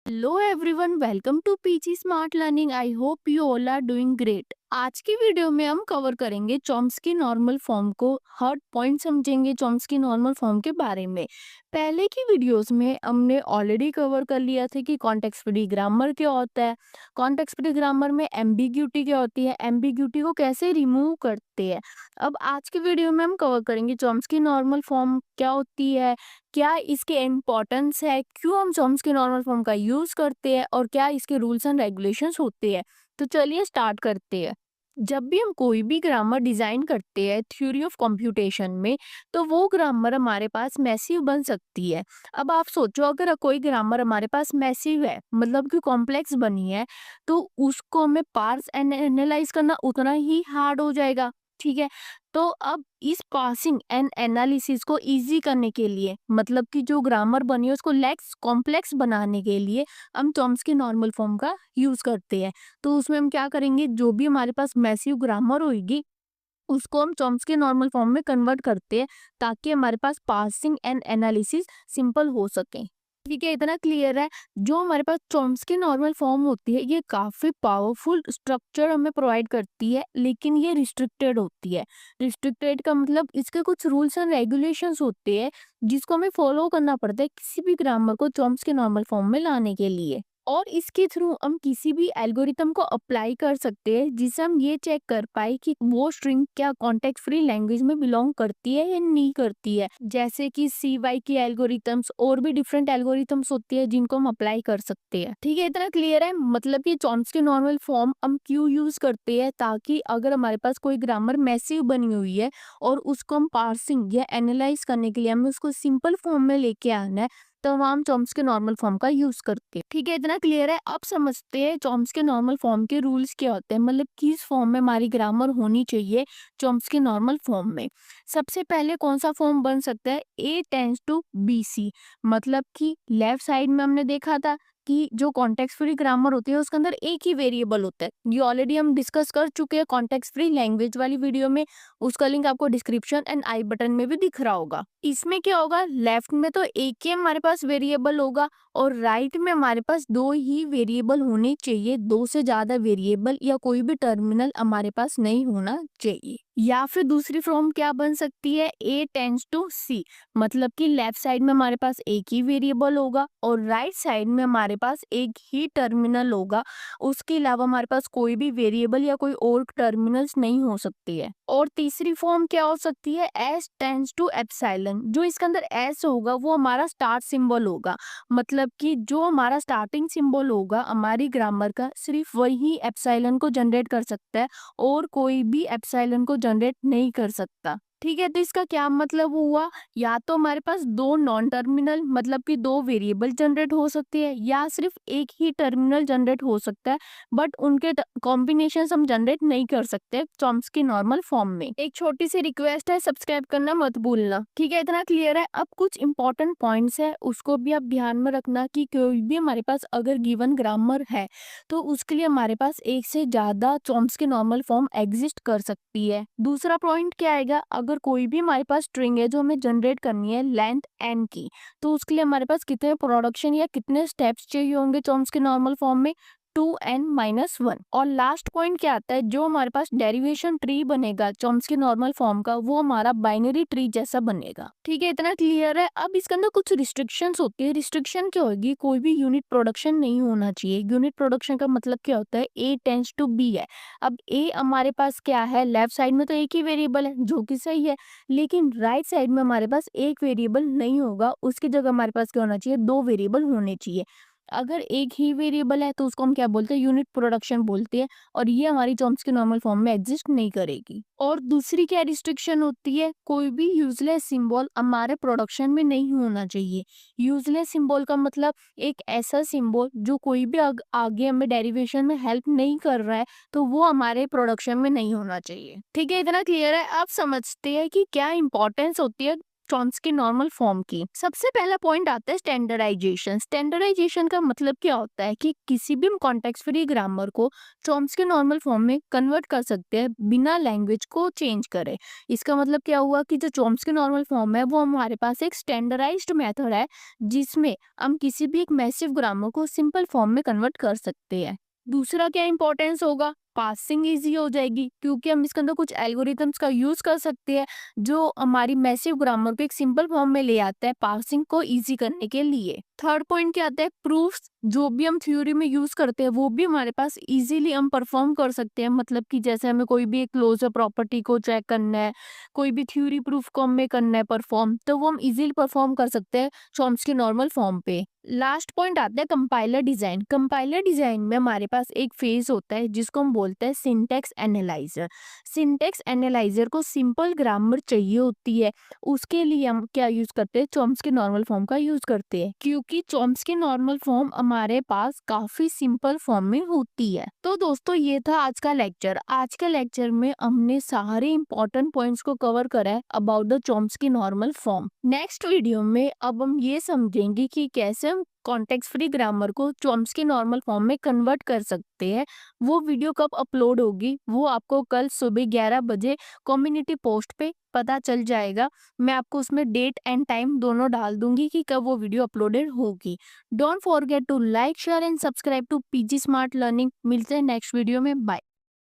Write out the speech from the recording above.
Hello everyone, welcome to PG smart learning. I hope you all are doing great. आज की video में हम cover करेंगे Chomsky normal form को, हर point समझेंगे चॉम्स्की नॉर्मल फॉर्म के बारे में। पहले की वीडियोस में हमने ऑलरेडी कवर कर लिया था कि कॉन्टेक्स्ट फ्री ग्रामर क्या होता है, कॉन्टेक्स्ट फ्री ग्रामर में एम्बिग्यूटी क्या होती है, एम्बिग्यूटी को कैसे रिमूव करते हैं। अब आज की वीडियो में हम कवर करेंगे चॉम्स्की नॉर्मल फॉर्म क्या होती है, क्या इसके इम्पोर्टेंस है, क्यों हम चॉम्स्की नॉर्मल फॉर्म का यूज करते हैं और क्या इसके रूल्स एंड रेगुलेशंस होते हैं। तो चलिए स्टार्ट करते हैं। जब भी हम कोई भी ग्रामर डिजाइन करते हैं थ्योरी ऑफ कंप्यूटेशन में, तो वो ग्रामर हमारे पास मैसिव बन सकती है। अब आप सोचो, अगर कोई ग्रामर हमारे पास मैसिव है, मतलब कि कॉम्प्लेक्स बनी है, तो उसको हमें पार्स एंड एनालाइज करना उतना ही हार्ड हो जाएगा। ठीक है। तो अब इस पासिंग एंड एनालिसिस को इजी करने के लिए, मतलब कि जो ग्रामर बनी है उसको लेक्स कॉम्प्लेक्स बनाने के लिए हम चॉम्स्की नॉर्मल फॉर्म का यूज करते हैं। तो उसमें हम क्या करेंगे, जो भी हमारे पास मैसिव ग्रामर होगी उसको हम चॉम्स्की नॉर्मल फॉर्म में कन्वर्ट करते हैं, ताकि हमारे पास पासिंग एंड एनालिसिस सिंपल हो सके। ठीक है, इतना क्लियर है। जो हमारे पास चॉम्स्की नॉर्मल फॉर्म होती है, ये काफी पावरफुल स्ट्रक्चर हमें प्रोवाइड करती है, लेकिन ये रिस्ट्रिक्टेड होती है। रिस्ट्रिक्टेड का मतलब इसके कुछ रूल्स एंड रेगुलेशंस होते हैं, जिसको हमें फॉलो करना पड़ता है किसी भी ग्रामर को चॉम्स्की नॉर्मल फॉर्म में लाने के लिए। और इसके थ्रू हम किसी भी एल्गोरिथम को अप्लाई कर सकते हैं, जिससे हम ये चेक कर पाए कि वो स्ट्रिंग क्या कॉन्टेक्स्ट फ्री लैंग्वेज में बिलोंग करती है या नहीं करती है। जैसे कि CY की एल्गोरिथम्स और भी डिफरेंट एल्गोरिथम्स होती है जिनको हम अप्लाई कर सकते हैं। ठीक है, इतना क्लियर है। मतलब कि चॉम्स्की नॉर्मल फॉर्म हम क्यों यूज करते हैं, ताकि अगर हमारे पास कोई ग्रामर मैसिव बनी हुई है और उसको हम पार्सिंग या एनालाइज करने के लिए हमें उसको सिंपल फॉर्म में लेके आना है, तो हम चॉम्स्की नॉर्मल फॉर्म का यूज करते हैं। ठीक है, इतना क्लियर है। अब समझते हैं चॉम्स्की नॉर्मल फॉर्म के रूल्स क्या होते हैं, मतलब किस फॉर्म में हमारी ग्रामर होनी चाहिए चॉम्स्की नॉर्मल फॉर्म में। सबसे पहले कौन सा फॉर्म बन सकता है, A टेंड्स टू BC। मतलब कि लेफ्ट साइड में हमने देखा था कि जो कॉन्टेक्स्ट फ्री ग्रामर होती है उसके अंदर एक ही वेरिएबल होता है। ये ऑलरेडी हम डिस्कस कर चुके हैं कॉन्टेक्स्ट फ्री लैंग्वेज वाली वीडियो में। उसका लिंक आपको डिस्क्रिप्शन एंड आई बटन में भी दिख रहा होगा। इसमें क्या होगा, लेफ्ट में तो एक ही हमारे पास वेरिएबल होगा और राइट में हमारे पास दो ही वेरिएबल होने चाहिए। दो से ज्यादा वेरिएबल या कोई भी टर्मिनल हमारे पास नहीं होना चाहिए। या फिर दूसरी फॉर्म क्या बन सकती है, A टेंड्स टू C। मतलब कि लेफ्ट साइड में हमारे पास एक ही वेरिएबल होगा और राइट साइड में हमारे पास एक ही टर्मिनल होगा। उसके अलावा हमारे पास कोई भी वेरिएबल या कोई और टर्मिनल्स नहीं हो सकती है। और तीसरी फॉर्म क्या हो सकती है, S टेंड्स टू एप्सिलॉन। जो इसके अंदर S होगा वो हमारा स्टार्ट सिंबल होगा। मतलब कि जो हमारा स्टार्टिंग सिंबल होगा हमारी ग्रामर का, सिर्फ वही एप्सिलॉन को जनरेट कर सकता है और कोई भी एप्सिलॉन को जनरेट नहीं कर सकता। ठीक है, तो इसका क्या मतलब हुआ, या तो हमारे पास दो नॉन टर्मिनल मतलब कि दो वेरिएबल जनरेट हो सकते हैं, या सिर्फ एक ही टर्मिनल जनरेट हो सकता है, बट उनके कॉम्बिनेशन हम जनरेट नहीं कर सकते चॉम्स्की नॉर्मल फॉर्म में। एक छोटी सी रिक्वेस्ट है, सब्सक्राइब करना मत भूलना। ठीक है, इतना क्लियर है। अब कुछ इंपॉर्टेंट पॉइंट्स है, उसको भी आप ध्यान में रखना कि कोई भी हमारे पास अगर गिवन ग्रामर है तो उसके लिए हमारे पास एक से ज्यादा चॉम्स्की नॉर्मल फॉर्म एग्जिस्ट कर सकती है। दूसरा पॉइंट क्या आएगा, अगर कोई भी हमारे पास स्ट्रिंग है जो हमें जनरेट करनी है लेंथ n की, तो उसके लिए हमारे पास कितने प्रोडक्शन या कितने स्टेप्स चाहिए होंगे चॉम्स्की नॉर्मल फॉर्म में, 2n-1। और लास्ट पॉइंट क्या आता है, जो हमारे पास डेरिवेशन ट्री बनेगा चॉम्स्की नॉर्मल फॉर्म का, वो हमारा बाइनरी ट्री जैसा बनेगा। ठीक है, इतना क्लियर है। अब इसके अंदर कुछ रिस्ट्रिक्शंस होती है। रिस्ट्रिक्शन क्या होगी, कोई भी यूनिट प्रोडक्शन नहीं होना चाहिए। यूनिट प्रोडक्शन का मतलब क्या होता है, A टेंड्स टू B है। अब A हमारे पास क्या है, लेफ्ट साइड में तो एक ही वेरिएबल है जो कि सही है, लेकिन राइट साइड में हमारे पास एक वेरिएबल नहीं होगा, उसकी जगह हमारे पास क्या होना चाहिए, दो वेरिएबल होने चाहिए। अगर एक ही वेरिएबल है तो उसको हम क्या बोलते हैं, यूनिट प्रोडक्शन बोलते हैं, और ये हमारी चॉम्स्की नॉर्मल फॉर्म में एग्जिस्ट नहीं करेगी। और दूसरी क्या रिस्ट्रिक्शन होती है, कोई भी यूजलेस सिंबल हमारे प्रोडक्शन में नहीं होना चाहिए। यूजलेस सिंबल का मतलब एक ऐसा सिंबल जो कोई भी आगे हमें डेरिवेशन में हेल्प नहीं कर रहा है, तो वो हमारे प्रोडक्शन में नहीं होना चाहिए। ठीक है, इतना क्लियर है। आप समझते हैं कि क्या इंपॉर्टेंस होती है चॉम्स्की नॉर्मल फॉर्म की। सबसे पहला पॉइंट आता है स्टैंडर्डाइजेशन। स्टैंडर्डाइजेशन का मतलब क्या होता है कि किसी भी कॉन्टेक्स्ट फ्री ग्रामर को चॉम्स्की नॉर्मल फॉर्म में कन्वर्ट कर सकते हैं बिना लैंग्वेज को चेंज करे। इसका मतलब क्या हुआ कि जो चॉम्स्की नॉर्मल फॉर्म है वो हमारे पास एक स्टैंडर्डाइज्ड मेथड है जिसमें हम किसी भी एक मैसिव ग्रामर को सिंपल फॉर्म में कन्वर्ट कर सकते हैं। दूसरा क्या इंपॉर्टेंस होगा, पासिंग इजी हो जाएगी क्योंकि हम इसके अंदर कुछ एल्गोरिथम्स का यूज कर सकते हैं जो हमारी मैसिव ग्रामर को एक सिंपल फॉर्म में ले आता है पासिंग को इजी करने के लिए। थर्ड पॉइंट क्या आता है, प्रूफ्स। जो भी हम थ्योरी में यूज करते हैं वो भी हमारे पास इजीली हम परफॉर्म कर सकते हैं। मतलब कि जैसे हमें कोई भी एक क्लोजर प्रॉपर्टी को चेक करना है, कोई भी थ्योरी प्रूफ को हमें करना है परफॉर्म, तो वो हम इजीली परफॉर्म कर सकते हैं चॉम्स्की नॉर्मल फॉर्म पे। लास्ट पॉइंट आता है कंपाइलर डिजाइन। कंपाइलर डिजाइन में हमारे पास एक फेज होता है जिसको हम बोलते हैं सिंटैक्स एनालाइजर। सिंटैक्स एनालाइजर को सिंपल ग्रामर चाहिए होती है, उसके लिए हम क्या यूज करते हैं, चॉम्स्की नॉर्मल फॉर्म का यूज करते हैं क्योंकि चॉम्स्की नॉर्मल फॉर्म हमारे पास काफी सिंपल फॉर्म में होती है। तो दोस्तों ये था आज का लेक्चर। आज के लेक्चर में हमने सारे इंपॉर्टेंट पॉइंट्स को कवर करा है about the Chomsky normal form. Next video में अब हम ये समझेंगे कि कैसे हम कॉन्टेक्स्ट फ्री ग्रामर को चॉम्स्की नॉर्मल फॉर्म में कन्वर्ट कर सकते हैं। वो वीडियो कब अपलोड होगी वो आपको कल सुबह 11 बजे कम्युनिटी पोस्ट पे पता चल जाएगा। मैं आपको उसमें डेट एंड टाइम दोनों डाल दूंगी कि कब वो वीडियो अपलोडेड होगी। Don't forget to like share and subscribe to PG smart learning. मिलते हैं नेक्स्ट वीडियो में, बाय।